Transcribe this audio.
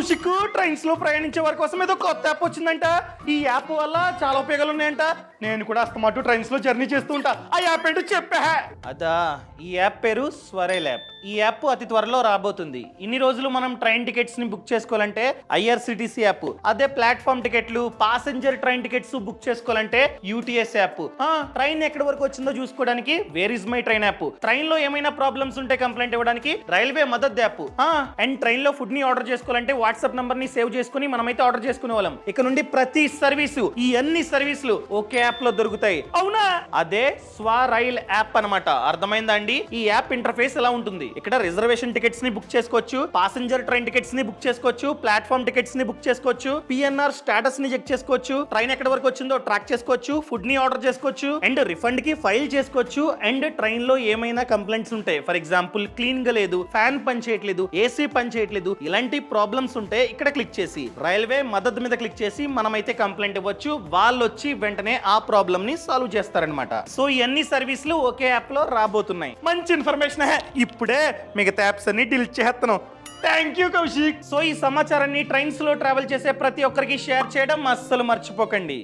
Kaushik, trains లో ప్రయాణించే వారి కోసం ఏదో కొత్త యాప్ వచ్చిందంట. ఈ యాప్ వల్ల చాలా ఉపయోగాలు ఉన్నాయంట. నేను కూడా అస్తమాటు ట్రైన్స్ లో జర్నీ చేస్తూ ఉంటా. ఆ యాప్ ఏంటో చెప్పా. అదా, ఈ యాప్ పేరు స్వరైల్ యాప్. ఈ యాప్ అతి త్వరలో రాబోతుంది. ఇన్ని రోజులు మనం ట్రైన్ టికెట్స్ ని బుక్ చేసుకోవాలంటే ఐఆర్సిటిసి యాప్, అదే ప్లాట్ఫామ్ టికెట్లు, పాసెంజర్ ట్రైన్ టికెట్స్ బుక్ చేసుకోవాలంటే యూటీఎస్ యాప్, ట్రైన్ ఎక్కడి వరకు వచ్చిందో చూసుకోవడానికి where is my train app, train లో ఏమైనా ప్రాబ్లమ్స్ ఉంటే కంప్లైంట్ ఇవ్వడానికి railway Madad app, and train లో ఫుడ్ ని ఆర్డర్ చేసుకోవాలంటే వాట్సాప్ నంబర్ ని సేవ్ చేసుకుని మనమైతే ఆర్డర్ చేసుకునే వాళ్ళం. ఇక నుండి ప్రతి సర్వీసు, ఈ అన్ని సర్వీసులు ఒకే యాప్ లో దొరుకుతాయి. అవునా? అదే స్వరైల్ యాప్ అన్నమాట. అర్థమైందా అండి? ఈ యాప్ ఇంటర్ఫేస్ ఎలా ఉంటుంది? ఇక్కడ రిజర్వేషన్ టికెట్స్ ని బుక్ చేసుకోవచ్చు, పాసెంజర్ ట్రైన్ టికెట్స్ ని బుక్ చేసుకోవచ్చు, ప్లాట్ఫామ్ టికెట్స్ ని బుక్ చేసుకోవచ్చు, పిఎన్ఆర్ స్టేటస్ ని చెక్ చేసుకోవచ్చు, ట్రైన్ ఎక్కడి వరకు వచ్చిందో ట్రాక్ చేసుకోవచ్చు, ఫుడ్ ని ఆర్డర్ చేసుకోవచ్చు, అండ్ రిఫండ్ కి ఫైల్ చేసుకోవచ్చు. అండ్ ట్రైన్ లో ఏమైనా కంప్లైంట్స్ ఉంటాయి, ఫర్ ఎగ్జాంపుల్ క్లీన్ గా లేదు, ఫ్యాన్ పని చేయట్లేదు, ఏసీ పని చేయట్లేదు, ఇలాంటి ప్రాబ్లమ్స్ ఉంటే ఇక్కడ క్లిక్ చేసి రైల్వే మదద్ మీద క్లిక్ చేసి మనమైతే కంప్లైంట్ ఇవ్వచ్చు. వాళ్ళు వచ్చి వెంటనే ఆ ప్రాబ్లమ్ ని సాల్వ్ చేస్తారనమాట. సో ఈ అన్ని సర్వీసులు ఒకే యాప్ లో రాబోతున్నాయి. మంచి ఇన్ఫర్మేషన్. ఇప్పుడే మిగతా యాప్స్ అన్ని డిలీట్ చేస్తున్నాం. Thank you Kaushik. సో ఈ సమాచారాన్ని ట్రైన్స్ లో ట్రావెల్ చేసే ప్రతి ఒక్కరికి షేర్ చేయడం అస్సలు మర్చిపోకండి.